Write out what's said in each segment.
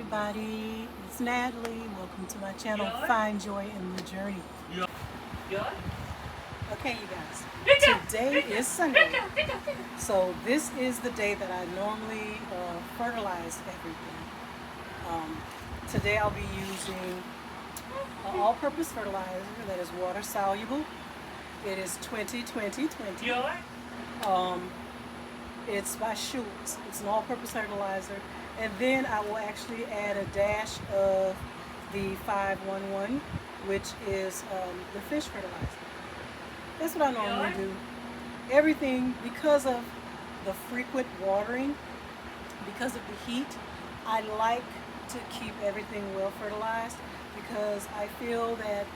everybody, it's Natalie. Welcome to my channel, Find Joy in the Journey. Okay, you guys, today is Sunday, so this is the day that I normally fertilize everything. Today I'll be using all-purpose fertilizer that is water soluble. It is 20-20-20. It's by Schultz. It's an all-purpose fertilizer. And then I will actually add a dash of the 511, which is the fish fertilizer. That's what I normally do. Everything, because of the frequent watering, because of the heat, I like to keep everything well fertilized, because I feel that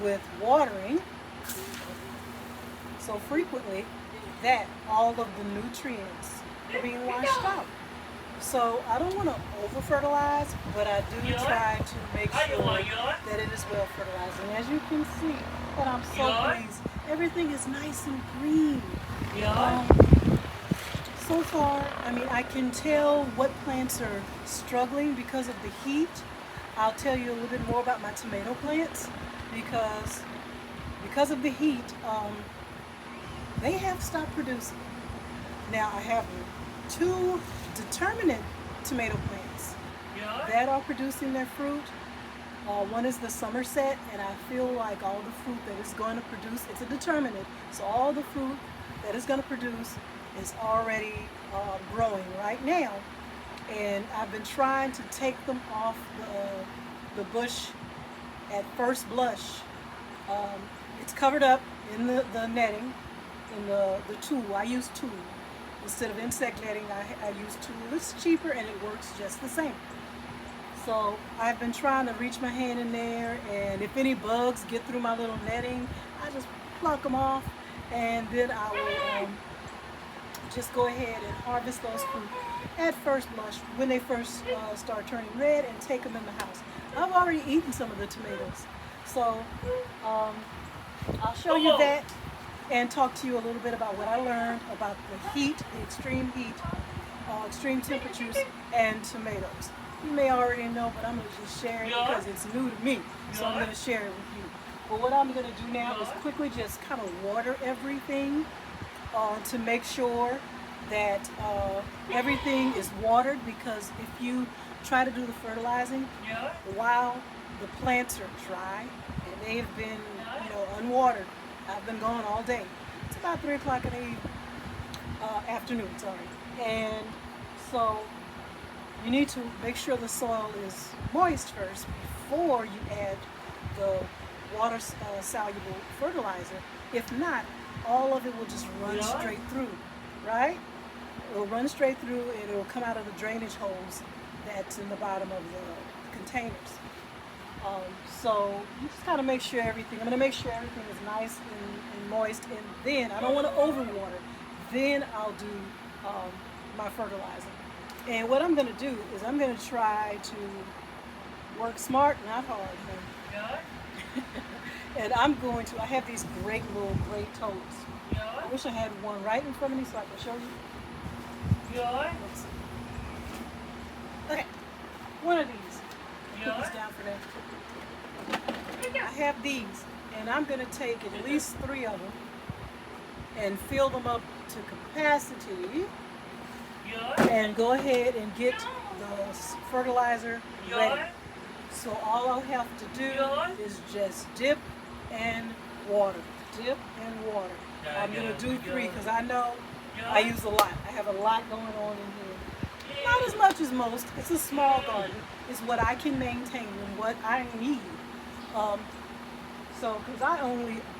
with watering so frequently, that all of the nutrients are being washed out. So I don't want to over fertilize, but I do try to make sure that it is well fertilized. And as you can see, that I'm so pleased. Everything is nice and green. So far, I mean, I can tell what plants are struggling because of the heat. I'll tell you a little bit more about my tomato plants because of the heat. They have stopped producing. Now I have two determinate tomato plants that are producing their fruit. One is the Somerset, and I feel like all the fruit that it's going to produce, it's a determinate, so all the fruit that it's going to produce is already growing right now. And I've been trying to take them off the bush at first blush. It's covered up in the netting, in the tool. I use tool. Instead of insect netting, I use tool. It's cheaper and it works just the same. So I've been trying to reach my hand in there, and if any bugs get through my little netting, I just pluck them off, and then I will just go ahead and harvest those fruit at first blush when they first start turning red, and take them in the house. I've already eaten some of the tomatoes, so I'll show you that and talk to you a little bit about what I learned about the heat, the extreme heat, extreme temperatures, and tomatoes. You may already know, but I'm going to just share it because it's new to me, so I'm going to share it with you. But what I'm going to do now is quickly just kind of water everything to make sure that everything is watered, because if you try to do the fertilizing while the plants are dry and they've been unwatered, I've been gone all day. It's about 3 o'clock in the afternoon, and so you need to make sure the soil is moist first before you add the water soluble fertilizer. If not, all of it will just run straight through, right? It'll run straight through, and it'll come out of the drainage holes that's in the bottom of the containers. So you just gotta make sure everything, I'm gonna make sure everything is nice and moist, and then I don't want to overwater. Then I'll do my fertilizing. And what I'm gonna do is I'm gonna try to work smart, not hard. And I have these great little gray toes. I wish I had one right in front of me so I can show you. Let's see. Okay, one of these. Put this down for now. I have these, and I'm going to take at least 3 of them and fill them up to capacity, and go ahead and get the fertilizer ready. So all I'll have to do is just dip and water. Dip and water. I'm going to do 3 because I know I use a lot. I have a lot going on in here. Not as much as most. It's a small garden. It's what I can maintain and what I need. So, because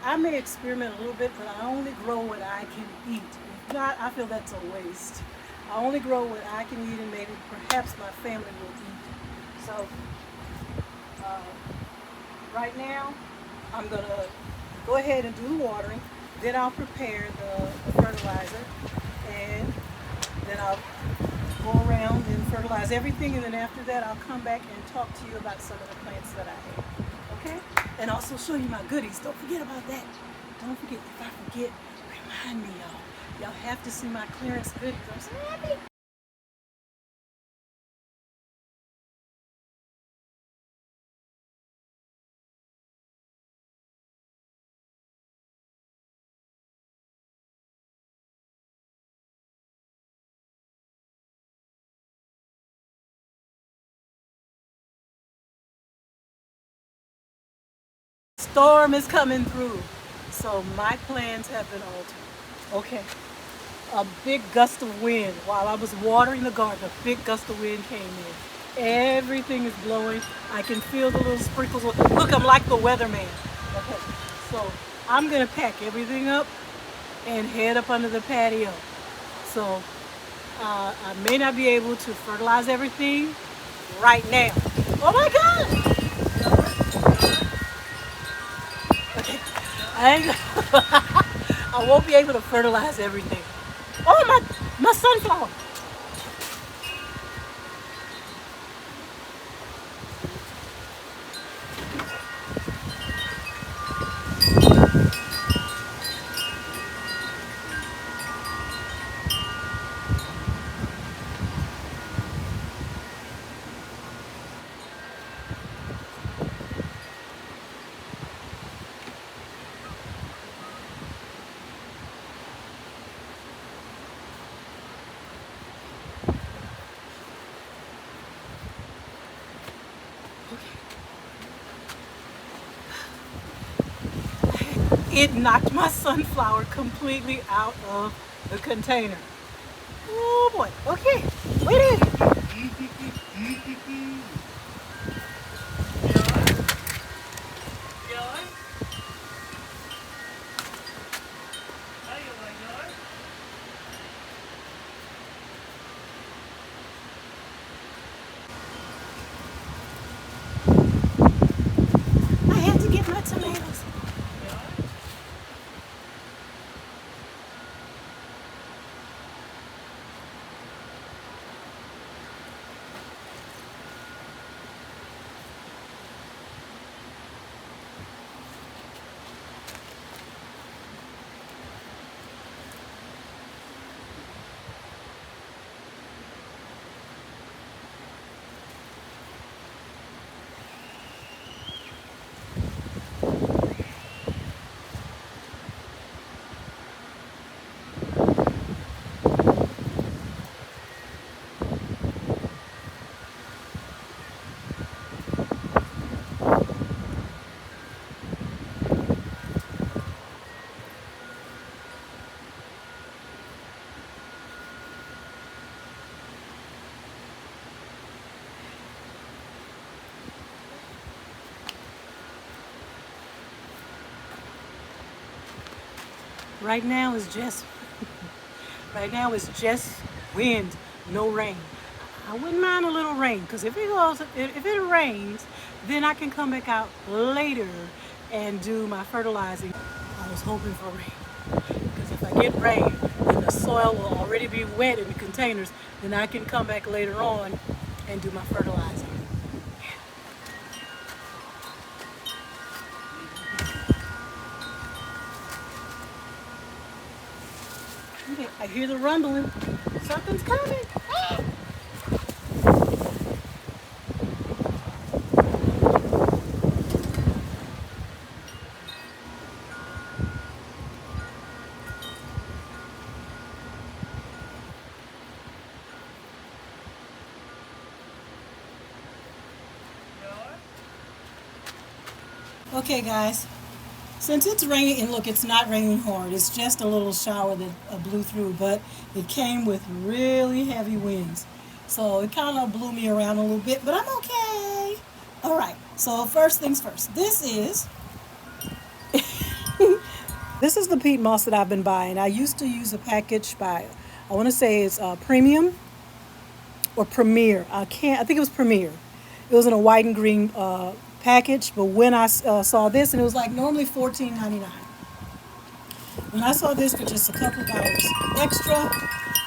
I may experiment a little bit, but I only grow what I can eat. If not, I feel that's a waste. I only grow what I can eat, and maybe perhaps my family will eat. So, right now, I'm going to go ahead and do the watering. Then I'll prepare the fertilizer, and then I'll go around and fertilize everything, and then after that I'll come back and talk to you about some of the plants that I have. Okay? And also show you my goodies. Don't forget about that. Don't forget. If I forget, remind me, y'all. Y'all have to see my clearance goodies. I'm so happy. Storm is coming through. So my plans have been altered. Okay. A big gust of wind. While I was watering the garden, a big gust of wind came in. Everything is blowing. I can feel the little sprinkles. Look, I'm like the weatherman. Okay. So I'm going to pack everything up and head up under the patio. So I may not be able to fertilize everything right now. Oh my God! Okay, I won't be able to fertilize everything. Oh my sunflower! It knocked my sunflower completely out of the container. Oh boy. Okay. Wait a minute. I had to get my tomatoes. Right now is just wind, no rain. I wouldn't mind a little rain because if it rains, then I can come back out later and do my fertilizing. I was hoping for rain because if I get rain, then the soil will already be wet in the containers. Then I can come back later on and do my fertilizing. Okay, I hear the rumbling. Something's coming. Ah! Okay, guys. Since it's raining, and look, it's not raining hard. It's just a little shower that blew through, but it came with really heavy winds. So it kind of blew me around a little bit, but I'm okay. All right, so first things first. This is the peat moss that I've been buying. I used to use a package by, I want to say it's Premium or Premier. I think it was Premier. It was in a white and green package, but when I saw this, and it was like normally $14.99. When I saw this for just a couple dollars extra,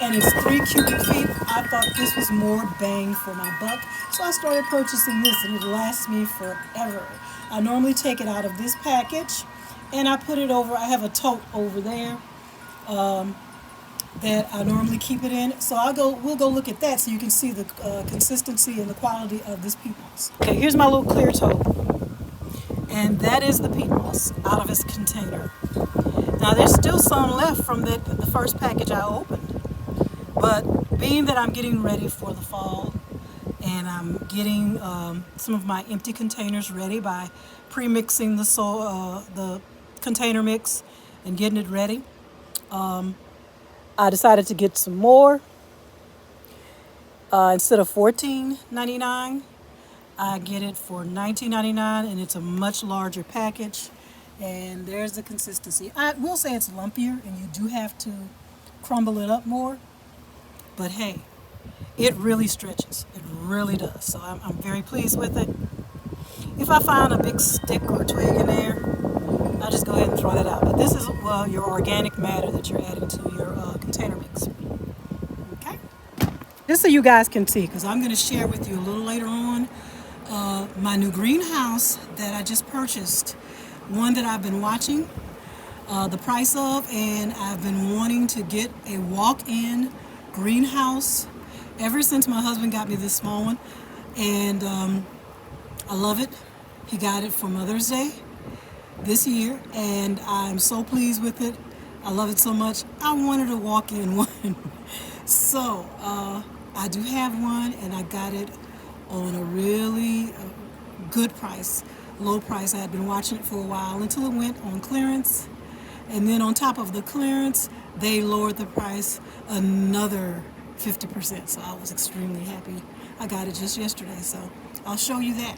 and it's 3 cubic feet, I thought this was more bang for my buck. So I started purchasing this, and it lasts me forever. I normally take it out of this package, and I put it over. I have a tote over there that I normally keep it in. So we'll go look at that so you can see the consistency and the quality of this peat moss. Okay, here's my little clear tote. And that is the peat moss out of its container. Now there's still some left from the first package I opened. But being that I'm getting ready for the fall and I'm getting some of my empty containers ready by pre-mixing the container mix and getting it ready. I decided to get some more. Instead of $14.99, I get it for $19.99, and it's a much larger package. And there's the consistency. I will say it's lumpier, and you do have to crumble it up more. But hey, it really stretches. It really does. So I'm very pleased with it. If I find a big stick or twig in there, I'll just go ahead and throw that out. But this is your organic matter that you're adding to your container mix. Okay? Just so you guys can see, because I'm going to share with you a little later on my new greenhouse that I just purchased. One that I've been watching the price of, and I've been wanting to get a walk-in greenhouse ever since my husband got me this small one, and I love it. He got it for Mother's Day this year, and I'm so pleased with it. I love it so much. I wanted a walk-in one. So I do have one, and I got it on a really good price, low price. I had been watching it for a while until it went on clearance, and then on top of the clearance, they lowered the price another 50%. So I was extremely happy. I got it just yesterday, so I'll show you that.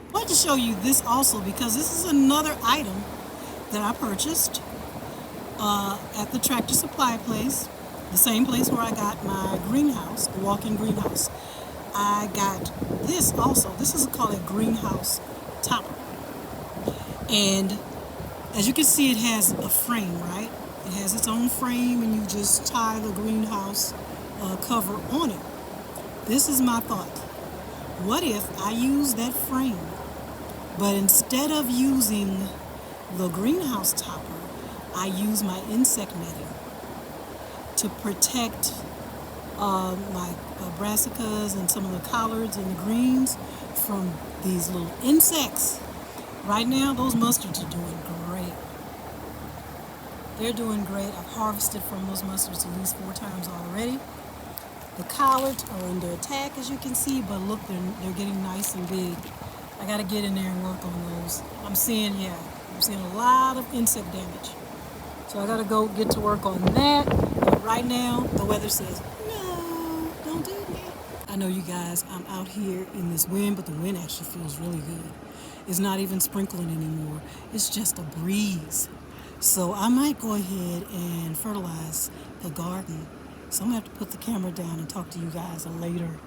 I wanted to show you this also because this is another item that I purchased at the Tractor Supply place, the same place where I got my greenhouse, the walk-in greenhouse. I got this also. This is called a greenhouse topper. And as you can see, it has a frame, right? It has its own frame, and you just tie the greenhouse cover on it. This is my thought. What if I use that frame, but instead of using the greenhouse topper, I use my insect netting to protect my brassicas and some of the collards and the greens from these little insects. Right now, those mustards are doing great. They're doing great. I've harvested from those mustards at least 4 times already. The collards are under attack, as you can see, but look, they're getting nice and big. I got to get in there and work on those. I'm seeing a lot of insect damage. So I got to go get to work on that. But right now, the weather says, no, don't do that. I know you guys, I'm out here in this wind, but the wind actually feels really good. It's not even sprinkling anymore. It's just a breeze. So I might go ahead and fertilize the garden. So I'm going to have to put the camera down and talk to you guys later.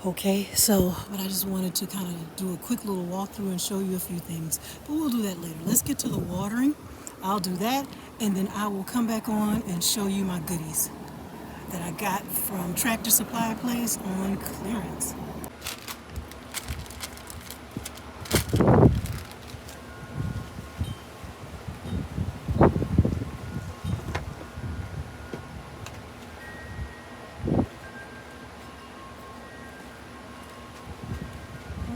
Okay, but I just wanted to kind of do a quick little walkthrough and show you a few things. But we'll do that later. Let's get to the watering. I'll do that, and then I will come back on and show you my goodies that I got from Tractor Supply Place on clearance.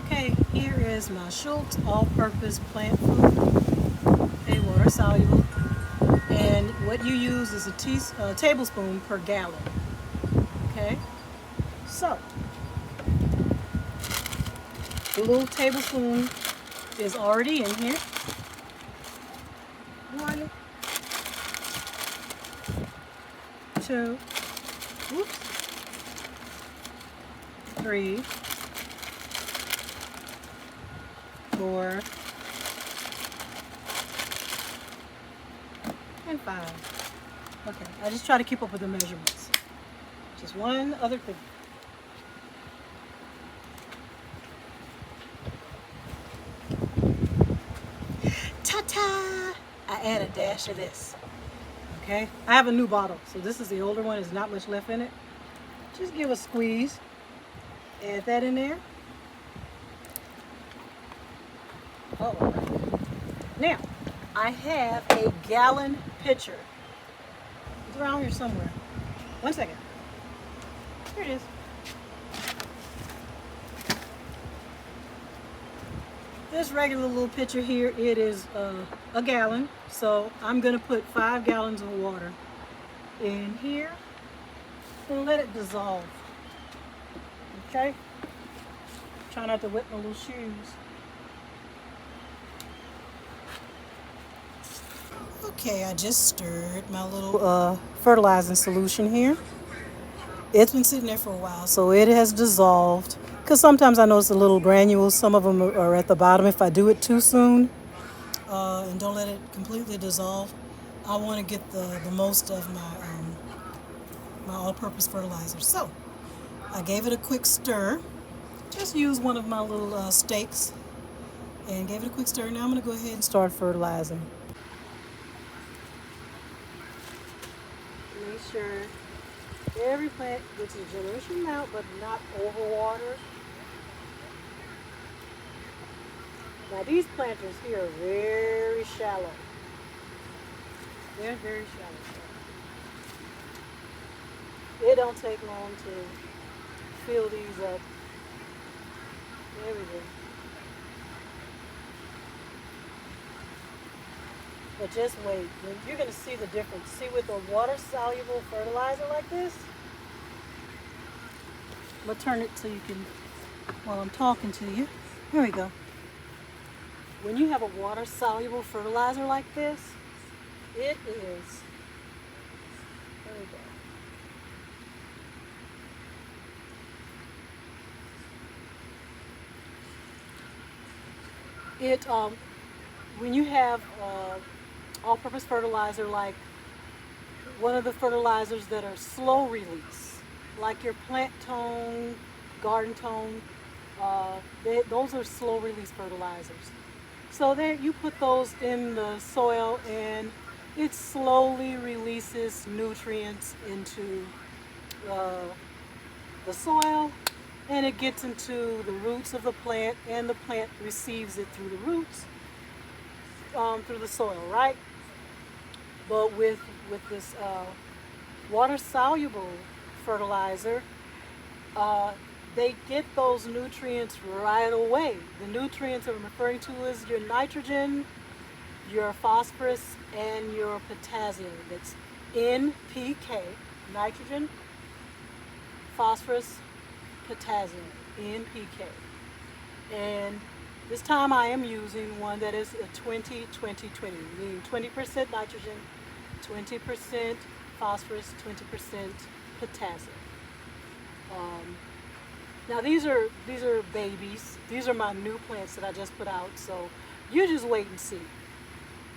Okay, here is my Schultz all-purpose plant food. Okay, water soluble, and what you use is a tablespoon per gallon. Okay, so the little tablespoon is already in here. 1, 2, 3, 4, and 5. Okay, I just try to keep up with the measurements. Just one other thing. Ta-ta! I add a dash of this. Okay, I have a new bottle, so this is the older one. There's not much left in it. Just give a squeeze. Add that in there. All right. Now, I have a gallon pitcher. It's around here somewhere. 1 second. Here it is. This regular little pitcher here, it is a gallon. So I'm going to put 5 gallons of water in here and let it dissolve. Okay? Try not to wet my little shoes. Okay, I just stirred my little fertilizing solution here. It's been sitting there for a while, so it has dissolved. Because sometimes I notice the little granules, some of them are at the bottom if I do it too soon and don't let it completely dissolve. I want to get the most of my all-purpose fertilizer. So I gave it a quick stir. Just use one of my little stakes and gave it a quick stir. Now I'm going to go ahead and start fertilizing. Make sure every plant gets a generous amount, but not overwatered. Now these planters here are very shallow. They're very shallow. It don't take long to fill these up. There we go. But just wait. You're going to see the difference. See, with a water-soluble fertilizer like this, I'm going to turn it so you can, while I'm talking to you. Here we go. When you have a water-soluble fertilizer like this, it is, there we go. When you have all-purpose fertilizer, like one of the fertilizers that are slow release, like your plant tone, garden tone, those are slow release fertilizers. So there, you put those in the soil and it slowly releases nutrients into the soil, and it gets into the roots of the plant, and the plant receives it through the roots, through the soil, right? But with this water-soluble fertilizer, they get those nutrients right away. The nutrients I'm referring to is your nitrogen, your phosphorus, and your potassium. That's NPK, nitrogen, phosphorus, potassium, NPK. And this time I am using one that is a 20-20-20, meaning 20% nitrogen, 20% phosphorus, 20% potassium. Now these are babies. These are my new plants that I just put out. So you just wait and see.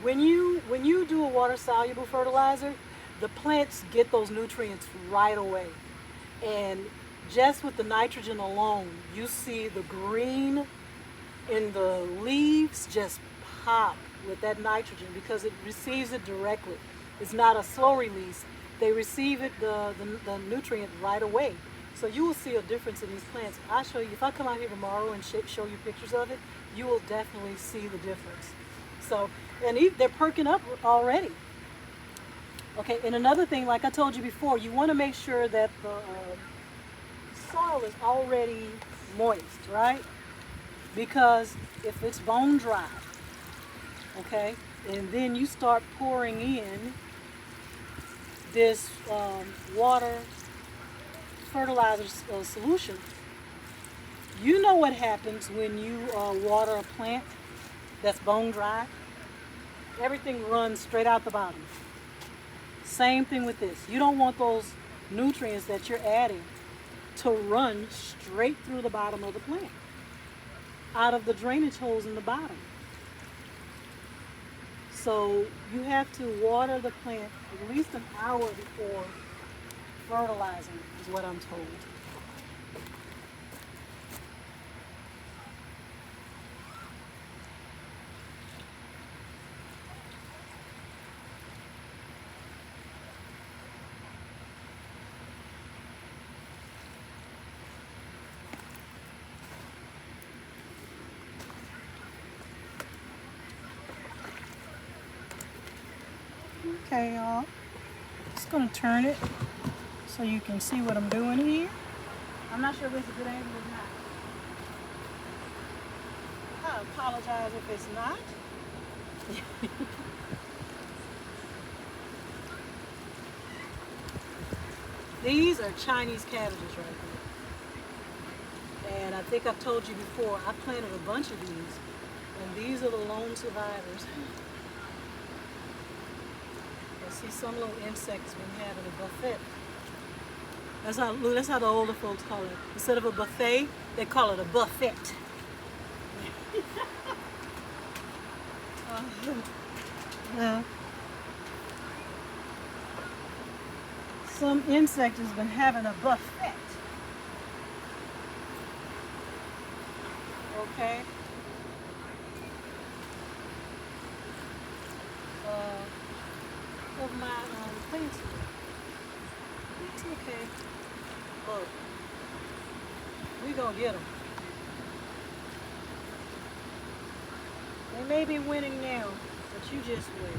When you do a water-soluble fertilizer, the plants get those nutrients right away. And just with the nitrogen alone, you see the green in the leaves just pop with that nitrogen because it receives it directly. It's not a slow release. They receive it, the nutrient right away. So you will see a difference in these plants. I'll show you, if I come out here tomorrow and show you pictures of it, you will definitely see the difference. So, and they're perking up already. Okay, and another thing, like I told you before, you want to make sure that the soil is already moist, right? Because if it's bone dry, okay, and then you start pouring in this water fertilizer solution, you know what happens when you water a plant that's bone dry? Everything runs straight out the bottom. Same thing with this. You don't want those nutrients that you're adding to run straight through the bottom of the plant, out of the drainage holes in the bottom. So you have to water the plant at least an hour before fertilizing, is what I'm told. Okay, y'all. Just gonna turn it so you can see what I'm doing here. I'm not sure if it's a good angle or not. I apologize if it's not. These are Chinese cabbages right here. think I've told you before, I planted a bunch of these, and these are the lone survivors. I see some little insects been having a buffet. That's how the older folks call it. Instead of a buffet, they call it a buffet. Some insect has been having a buffet. Okay. Of my plants. It's okay. Look, we gonna get them. They may be winning now, but you just wait.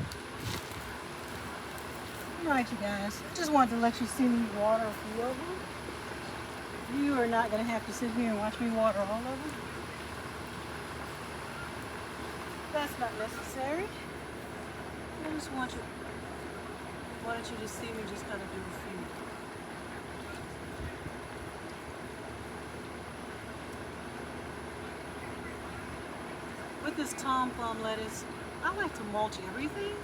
Alright, you guys. I just wanted to let you see me water a few of them. You are not gonna have to sit here and watch me water all of them. That's not necessary. I just want you. Why don't you just see me just kind of do a few? With this Tom Thumb lettuce, I like to mulch everything,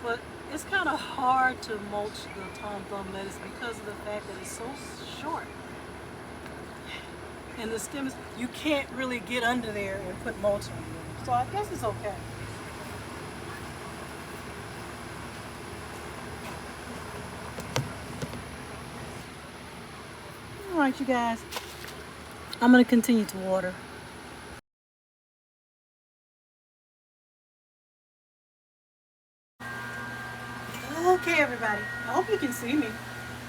but it's kind of hard to mulch the Tom Thumb lettuce because of the fact that it's so short. And the stems, you can't really get under there and put mulch on them. So I guess it's okay. Alright, you guys, I'm going to continue to water. Okay, everybody, I hope you can see me.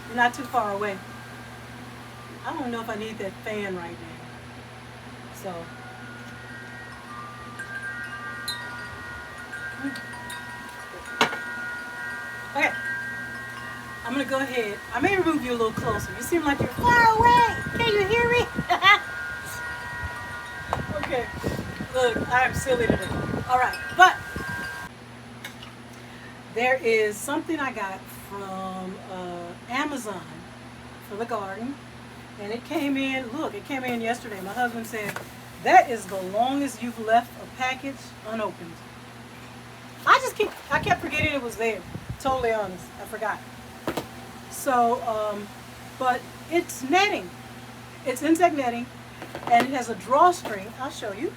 You're not too far away. I don't know if I need that fan right now. So, okay, I'm going to go ahead. I may move you a little closer. You seem like you're far away. Can you hear me? Okay, look, I am silly today. All right, but there is something I got from Amazon for the garden, and it came in. Look, it came in yesterday. My husband said that is the longest you've left a package unopened. I kept forgetting it was there. Totally honest, I forgot. So, but it's netting. It's insect netting, and it has a drawstring. I'll show you.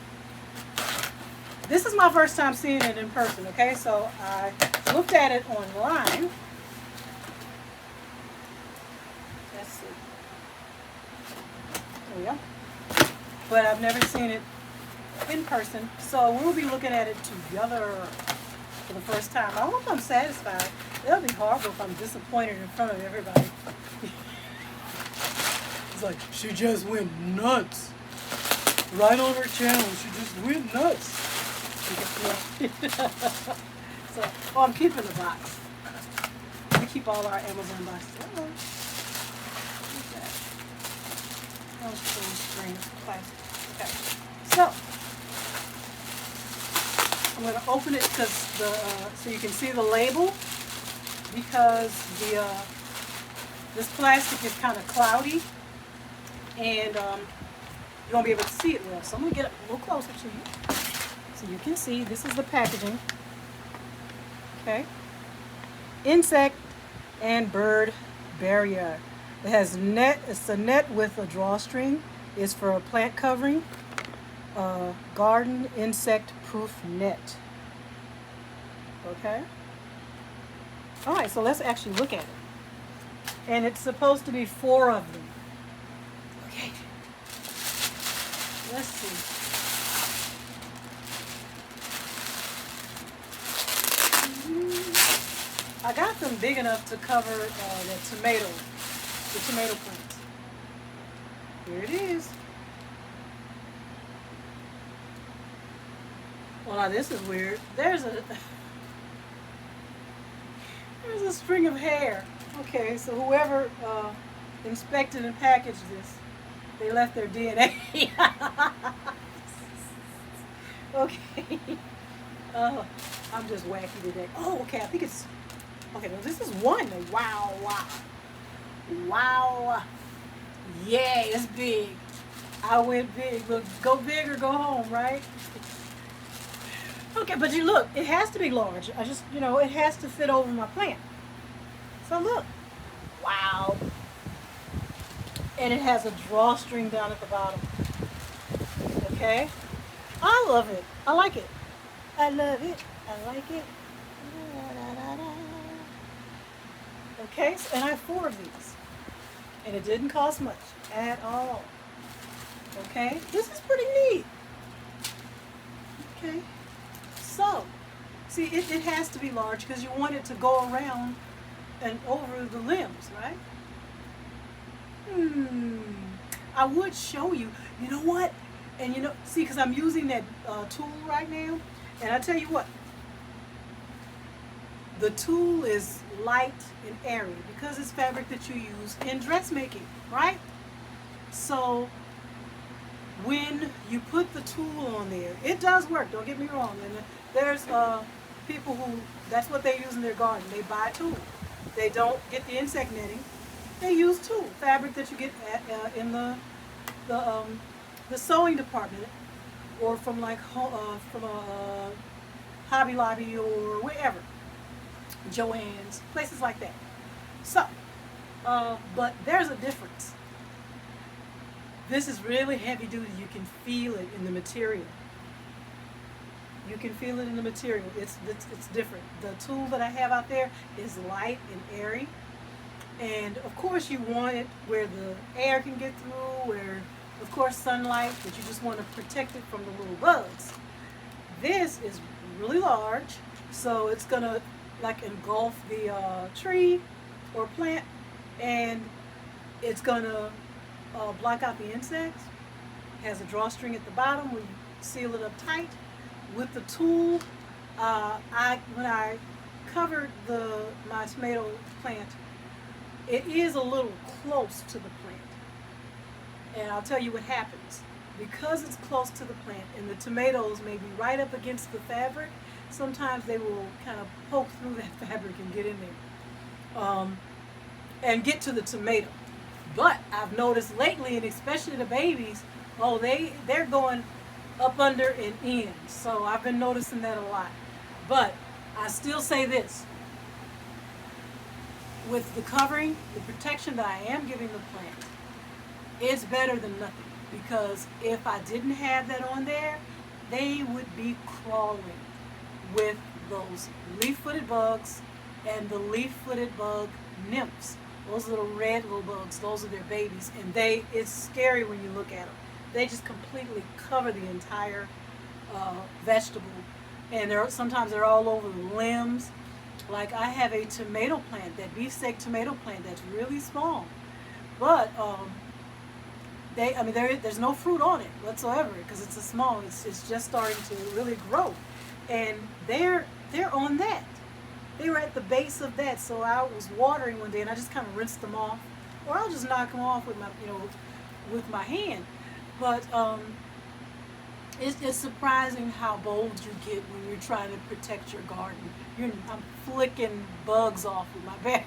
This is my first time seeing it in person, okay? So I looked at it online. Let's see. There we go. But I've never seen it in person. So we'll be looking at it together for the first time. I hope I'm satisfied. It'll be horrible if I'm disappointed in front of everybody. It's like, she just went nuts. Right on her channel, she just went nuts. So, oh, I'm keeping the box. We keep all our Amazon boxes. Oh, what's that? Oh, it's a string of plastic. Okay. So, I'm going to open it because so you can see the label, because this plastic is kind of cloudy, and you won't be able to see it well. So I'm going to get a little closer to you. So you can see, this is the packaging. Okay. Insect and bird barrier. It has net, it's a net with a drawstring. It's for a plant covering. Garden insect proof net. Okay. All right, so let's actually look at it. And it's supposed to be 4 of them. Okay. Let's see. I got them big enough to cover the tomato plants. Here it is. Well, now this is weird. There's a string of hair. Okay, so whoever inspected and packaged this, they left their DNA. Okay. Oh, I'm just wacky today. Oh, okay. I think it's okay. Well, this is one. Wow, wow, wow. Yeah, it's big. I went big. Look, go big or go home, right? Okay, but you look, it has to be large. I just, it has to fit over my plant. So look, wow. And it has a drawstring down at the bottom. Okay? I love it. I like it. I love it. I like it. Okay, so, and I have 4 of these. And it didn't cost much at all. Okay, this is pretty neat. Okay, so, see, it has to be large because you want it to go around and over the limbs, right? I would show you. You know what? And see, because I'm using that tool right now, and I tell you what, the tool is light and airy because it's fabric that you use in dressmaking, right? So when you put the tool on there, it does work. Don't get me wrong. And there's people who that's what they use in their garden. They buy a tool. They don't get the insect netting. They use tool fabric that you get in the sewing department, or from from a Hobby Lobby or wherever, Joann's, places like that. So, but there's a difference. This is really heavy duty. You can feel it in the material. You can feel it in the material. It's different. The tool that I have out there is light and airy. And of course you want it where the air can get through, where of course sunlight, but you just want to protect it from the little bugs. This is really large, so it's gonna like engulf the tree or plant, and it's gonna block out the insects. It has a drawstring at the bottom where you seal it up tight. With the tool, when I covered my tomato plant, it is a little close to the plant. And I'll tell you what happens. Because it's close to the plant and the tomatoes may be right up against the fabric, sometimes they will kind of poke through that fabric and get in there and get to the tomato. But I've noticed lately, and especially the babies, they're going up under and in. So I've been noticing that a lot. But I still say this. With the covering, the protection that I am giving the plant, it's better than nothing. Because if I didn't have that on there, they would be crawling with those leaf-footed bugs and the leaf-footed bug nymphs. Those little red little bugs, those are their babies. And it's scary when you look at them. They just completely cover the entire vegetable. And sometimes they're all over the limbs. Like I have a tomato plant, that beefsteak tomato plant that's really small. But there's no fruit on it whatsoever because it's it's just starting to really grow. And they're on that. They were at the base of that, so I was watering one day and I just kind of rinsed them off, or I'll just knock them off with my hand. But it's surprising how bold you get when you're trying to protect your garden. I'm flicking bugs off with my bare.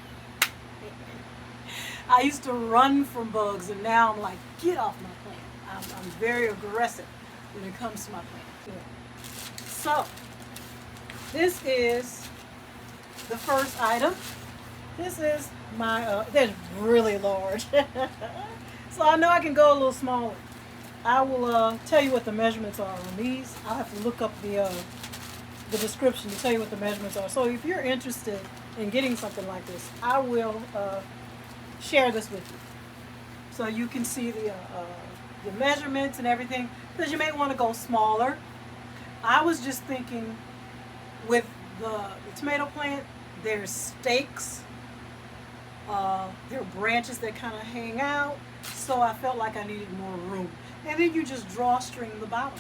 I used to run from bugs, and now I'm like, get off my plant. I'm very aggressive when it comes to my plant. Yeah. So, this is the first item. This is my, they're really large. So I know I can go a little smaller. I will tell you what the measurements are on these. I'll have to look up the description to tell you what the measurements are. So if you're interested in getting something like this, I will share this with you, so you can see the measurements and everything, because you may want to go smaller. I was just thinking with the tomato plant, there's stakes, there are branches that kind of hang out, so I felt like I needed more room. And then you just drawstring the bottom.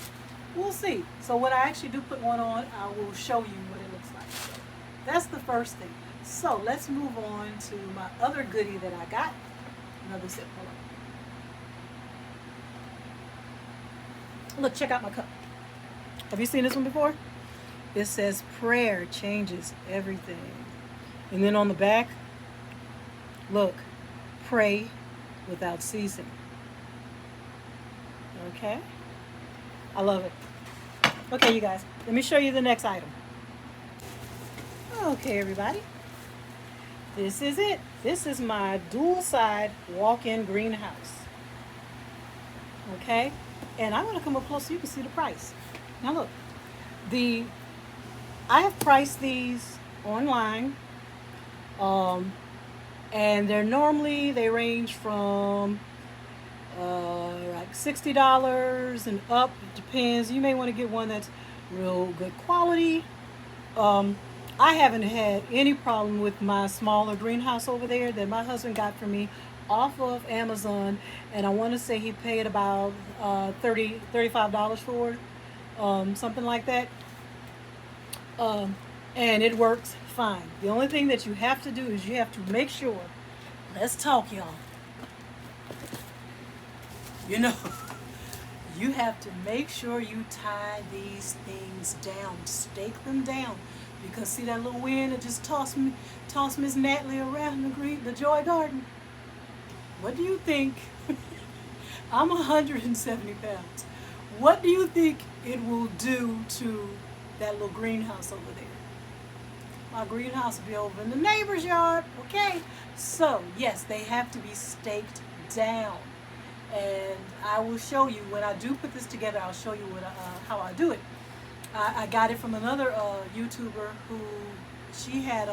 We'll see. So when I actually do put one on, I will show you what it looks like. So that's the first thing. So let's move on to my other goodie that I got. Another zip. Hold on. Look, check out my cup. Have you seen this one before? It says prayer changes everything. And then on the back, look, pray without ceasing. Okay, I love it. Okay, you guys, let me show you the next item. Okay, everybody, this is it. This is my dual side walk-in greenhouse. Okay, and I'm gonna come up close so you can see the price. Now look, the I have priced these online, and they range from like $60 and up. It depends. You may want to get one that's real good quality. I haven't had any problem with my smaller greenhouse over there that my husband got for me off of Amazon, and I want to say he paid about $35 for it, something like that. And it works fine. The only thing that you have to do is you have to make sure. Let's talk, y'all. You know, you have to make sure you tie these things down, stake them down, because see that little wind that just tossed Miss Natalie around the joy garden. What do you think? I'm 170 pounds. What do you think it will do to that little greenhouse over there? My greenhouse will be over in the neighbor's yard. Okay, so yes, they have to be staked down. And I will show you when I do put this together. I'll show you how I do it. I got it from another YouTuber who she had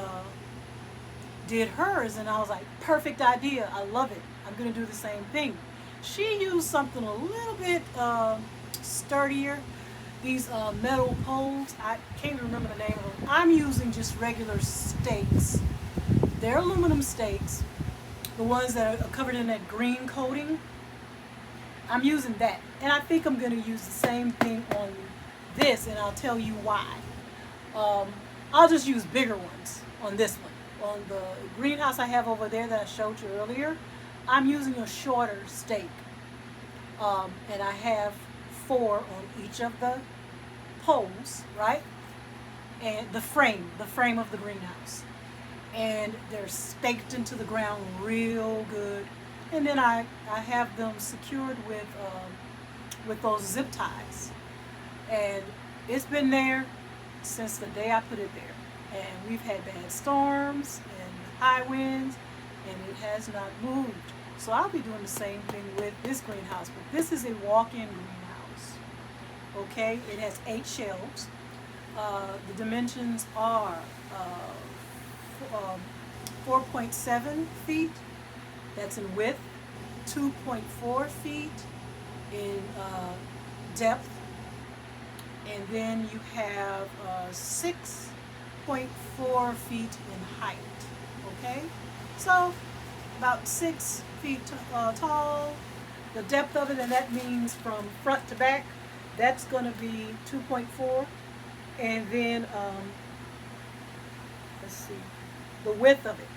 did hers, and I was like, perfect idea. I love it. I'm gonna do the same thing. She used something a little bit sturdier. These metal poles. I can't even remember the name of them. I'm using just regular stakes. They're aluminum stakes. The ones that are covered in that green coating. I'm using that, and I think I'm going to use the same thing on this, and I'll tell you why. I'll just use bigger ones on this one. On the greenhouse I have over there that I showed you earlier, I'm using a shorter stake, and I have 4 on each of the poles, right? And the frame of the greenhouse, and they're staked into the ground real good. And then I have them secured with those zip ties, and it's been there since the day I put it there. And we've had bad storms and high winds, and it has not moved. So I'll be doing the same thing with this greenhouse. But this is a walk-in greenhouse. Okay, it has 8 shelves. The dimensions are 4.7 feet. That's in width, 2.4 feet in depth, and then you have 6.4 feet in height. Okay, so about 6 feet tall. The depth of it, and that means from front to back, that's going to be 2.4, and then let's see, the width of it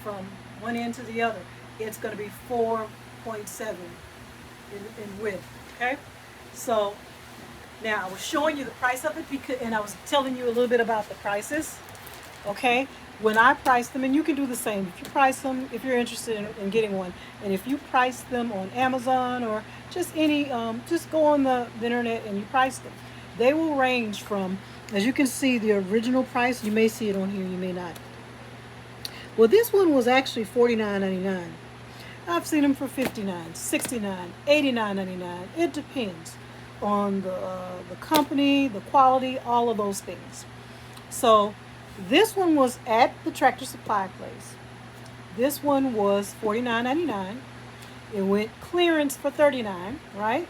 from one end to the other, it's going to be 4.7 in width. Okay, so now I was showing you the price of it and I was telling you a little bit about the prices. Okay, when I price them, and you can do the same if you price them, if you're interested in getting one, and if you price them on Amazon or just just go on the internet and you price them, they will range from, as you can see, the original price. You may see it on here, you may not. Well, this one was actually $49.99. I've seen them for $59, $69, $89.99. It depends on the company, the quality, all of those things. So this one was at the Tractor Supply place. This one was $49.99. It went clearance for $39, right?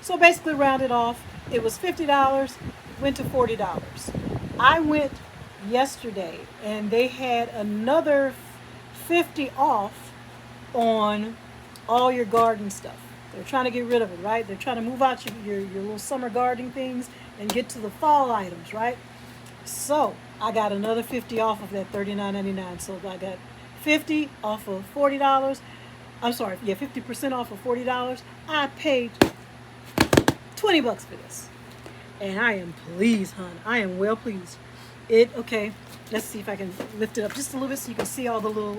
So basically rounded off, it was $50, went to $40. I went yesterday and they had another $50 off on all your garden stuff. They're trying to get rid of it, right? They're trying to move out your little summer gardening things and get to the fall items, right? So I got another $50 off of that $39.99. So I got 50 off of $40. I'm sorry, yeah, 50% off of $40. I paid $20 for this, and I am pleased, hon. I am well pleased. Okay. Let's see if I can lift it up just a little bit so you can see all the little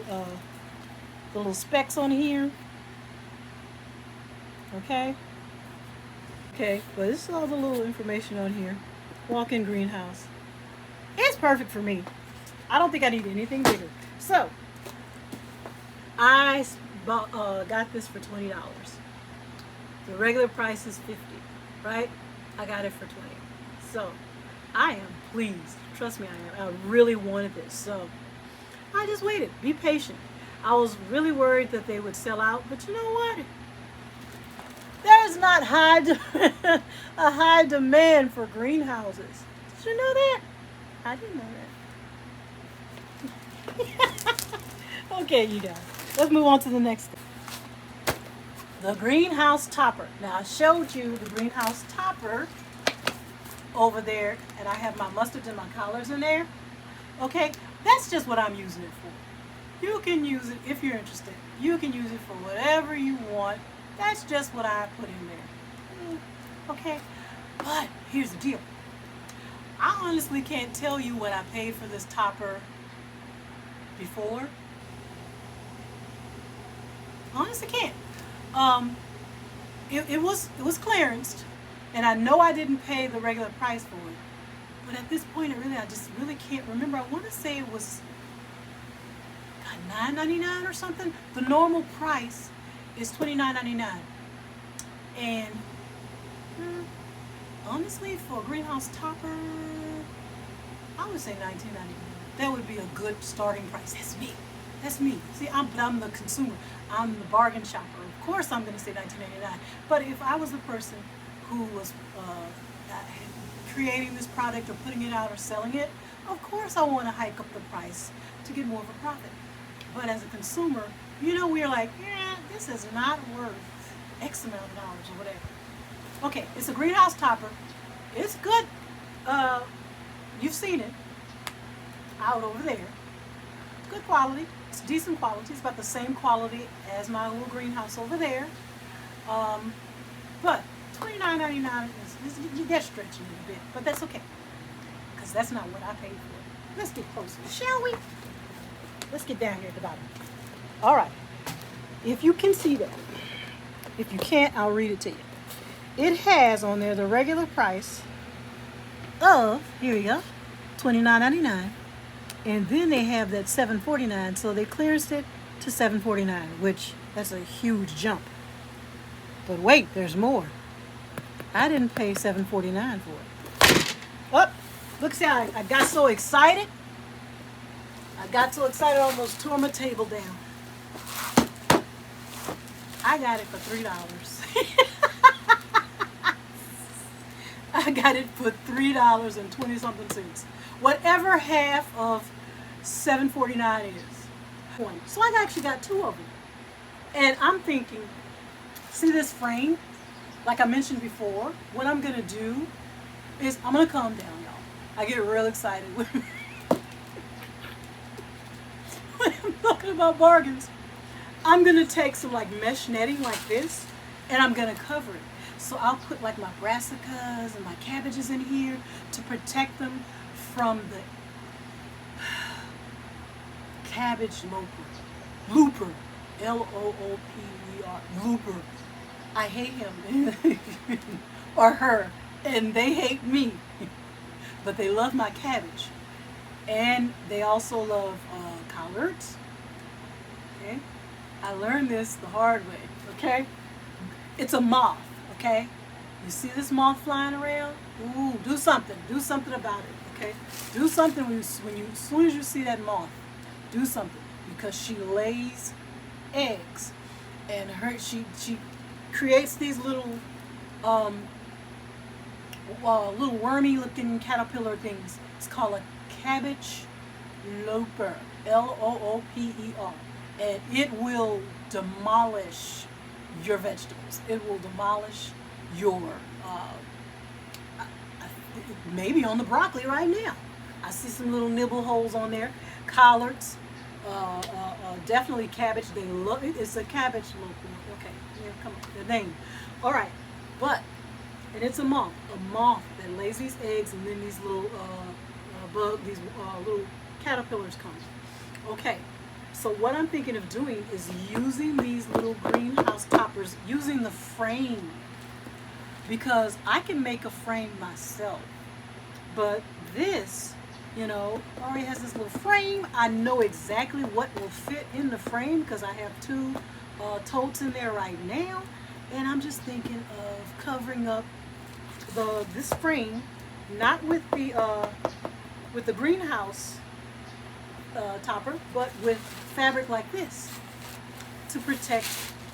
specks on here. Okay. Okay, but this is all the little information on here. Walk-in greenhouse. It's perfect for me. I don't think I need anything bigger. So, I got this for $20. The regular price is $50, right? I got it for $20. So, I am pleased. Trust me, I am. I really wanted this. So, I just waited. Be patient. I was really worried that they would sell out, but you know what? There's not a high demand for greenhouses. Did you know that? I didn't know that. Okay, you guys. Let's move on to the next thing. The greenhouse topper. Now, I showed you the greenhouse topper over there, and I have my mustards and my collards in there. Okay, that's just what I'm using it for. You can use it if you're interested. You can use it for whatever you want. That's just what I put in there. Okay, but here's the deal. I honestly can't tell you what I paid for this topper before. Honestly can't. It was clearanced, and I know I didn't pay the regular price for it. But at this point, I just really can't remember. I want to say it was $9.99 or something. The normal price is $29.99, and honestly, for a greenhouse topper, I would say $19.99. That would be a good starting price. That's me. That's me. See, I'm the consumer. I'm the bargain shopper. Of course, I'm going to say $19.99. But if I was the person who was creating this product or putting it out or selling it, of course I want to hike up the price to get more of a profit. But as a consumer, we're like, yeah, this is not worth X amount of dollars or whatever. Okay, it's a greenhouse topper. It's good. You've seen it out over there. Good quality. It's decent quality. It's about the same quality as my little greenhouse over there. But $29.99 they're stretching it a bit, but that's okay, because that's not what I paid for. Let's get closer, shall we? Let's get down here at the bottom. All right. If you can see that. If you can't, I'll read it to you. It has on there the regular price of, here we go, $29.99. And then they have that $7.49, so they clearanced it to $7.49, which that's a huge jump. But wait, there's more. I didn't pay $7.49 for it. Oh, look, see how I got so excited. I almost tore my table down. I got it for $3. I got it for $3.20-something. Whatever half of $7.49 is. So I actually got two of them. And I'm thinking, see this frame? Like I mentioned before, what I'm going to do is I'm going to calm down, y'all. I get real excited when I'm talking about bargains. I'm going to take some like mesh netting like this, and I'm going to cover it. So I'll put like my brassicas and my cabbages in here to protect them from the cabbage looper, L-O-O-P-E-R, looper. I hate him or her, and they hate me, but they love my cabbage, and they also love collards. Okay, I learned this the hard way. Okay, it's a moth. Okay, you see this moth flying around? Ooh, do something about it. Okay, do something as soon as you see that moth, do something, because she lays eggs, and she creates these little little wormy looking caterpillar things. It's called a cabbage looper, L-O-O-P-E-R, and it will demolish your vegetables. It will demolish your maybe on the broccoli right now. I see some little nibble holes on there. Collards, definitely cabbage. They love it. It's a cabbage looper. Okay, yeah, come on, the name. All right, and it's a moth that lays these eggs, and then these little little caterpillars come. Okay, so what I'm thinking of doing is using these little greenhouse toppers, using the frame because I can make a frame myself. But this, already has this little frame. I know exactly what will fit in the frame because I have two totes in there right now. And I'm just thinking of covering up this frame, not with the greenhouse topper, but with fabric like this to protect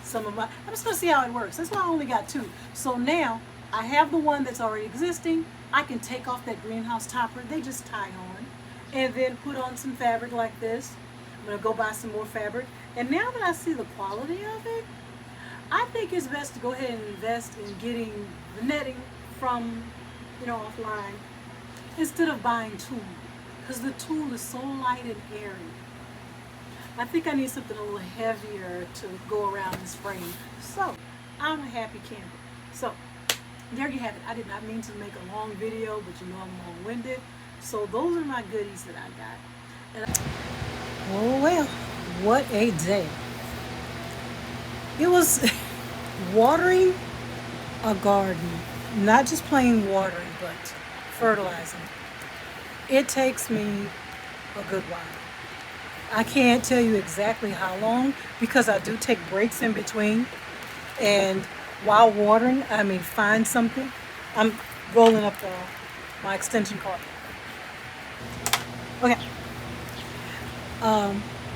some of my. I'm just gonna see how it works. That's why I only got two. So now I have the one that's already existing. I can take off that greenhouse topper. They just tie on, and then put on some fabric like this. I'm gonna go buy some more fabric. And now that I see the quality of it, I think it's best to go ahead and invest in getting the netting from, offline instead of buying tulle, because the tulle is so light and airy. I think I need something a little heavier to go around this frame. So I'm a happy camper. So there you have it. I did not mean to make a long video, but I'm long-winded. So those are my goodies that I got. Oh well, what a day. It was watering a garden, not just plain watering, but fertilizing. It takes me a good while. I can't tell you exactly how long because I do take breaks in between. And while watering, I may find something. I'm rolling up my extension cord. Okay.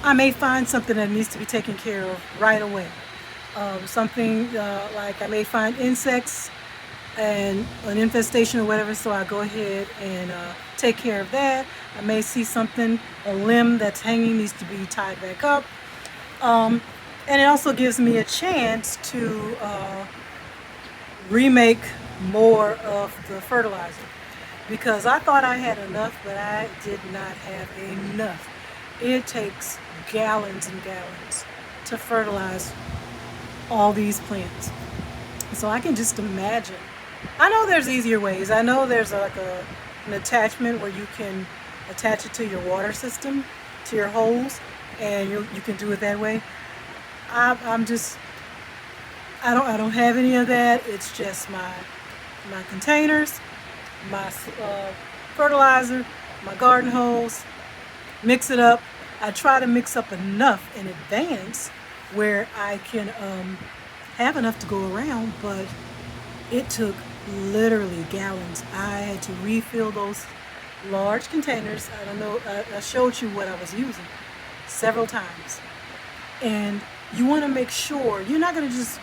I may find something that needs to be taken care of right away. Something like I may find insects and an infestation or whatever, so I go ahead and take care of that. I may see something, a limb that's hanging needs to be tied back up. And it also gives me a chance to remake more of the fertilizer, because I thought I had enough, but I did not have enough. It takes gallons and gallons to fertilize all these plants. So I can just imagine. I know there's easier ways. I know there's like an attachment where you can attach it to your water system, to your hose, and you can do it that way. I don't have any of that. It's just my containers, my fertilizer, my garden hose. Mix it up. I try to mix up enough in advance where I can have enough to go around, but it took literally gallons. I had to refill those large containers. I don't know, I showed you what I was using several times. And you want to make sure you're not going to just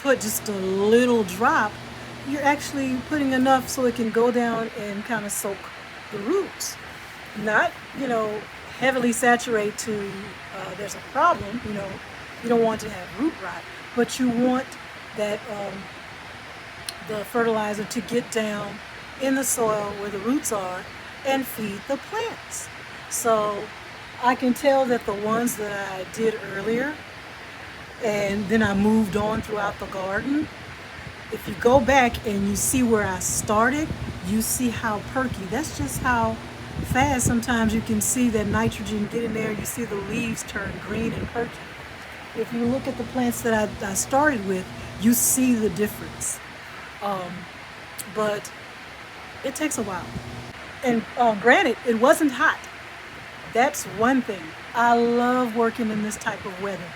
put just a little drop. You're actually putting enough so it can go down and kind of soak the roots. Not, heavily saturate to there's a problem, you don't want to have root rot, but you want that the fertilizer to get down in the soil where the roots are and feed the plants. So I can tell that the ones that I did earlier and then I moved on throughout the garden, if you go back and you see where I started, you see how perky. That's just how fast sometimes you can see that nitrogen get in there. You see the leaves turn green and perky. If you look at the plants that I started with, you see the difference. But it takes a while. And granted, it wasn't hot. That's one thing. I love working in this type of weather.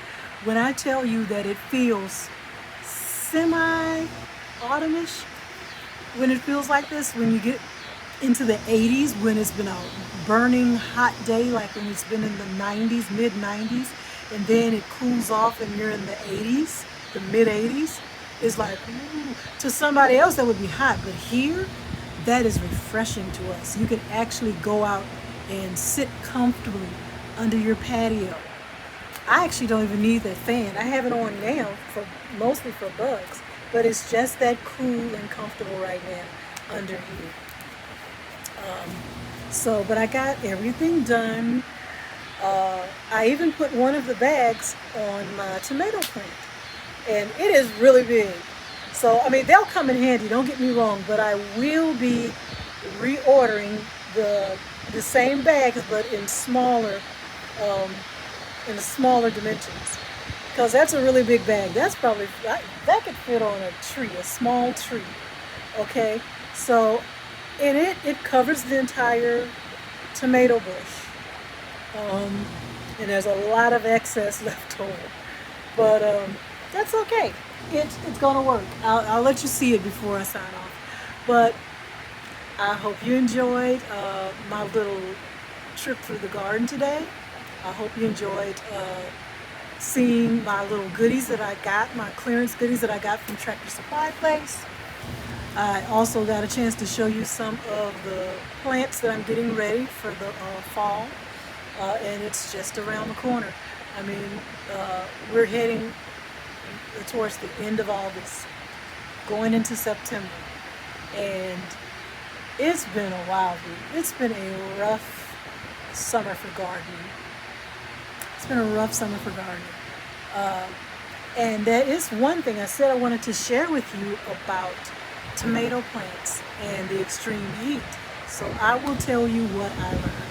When I tell you that it feels semi-autumnish, when it feels like this, when you get into the 80s, when it's been a burning hot day, like when it's been in the 90s, mid 90s, and then it cools off and you're in the 80s, the mid 80s, it's like, ooh. To somebody else that would be hot, but here, that is refreshing to us. You can actually go out and sit comfortably under your patio. I actually don't even need that fan. I have it on now, mostly for bugs, but it's just that cool and comfortable right now under here. But I got everything done. I even put one of the bags on my tomato plant, and it is really big. So, they'll come in handy, don't get me wrong, but I will be reordering the same bags, but in smaller dimensions. because that's a really big bag. That's probably, that could fit on a tree, a small tree. Okay, so in it, it covers the entire tomato bush. Um, and there's a lot of excess left over. But that's okay. It's gonna work. I'll let you see it before I sign off. But I hope you enjoyed my little trip through the garden today. I hope you enjoyed seeing my little goodies that I got, my clearance goodies that I got from Tractor Supply Place. I also got a chance to show you some of the plants that I'm getting ready for the fall, and it's just around the corner. I mean, we're heading towards the end of August, going into September, and it's been a wild week. It's been a rough summer for gardening. It's been a rough summer for gardening. Uh, and that is one thing I said I wanted to share with you about tomato plants and the extreme heat. So I will tell you what I learned.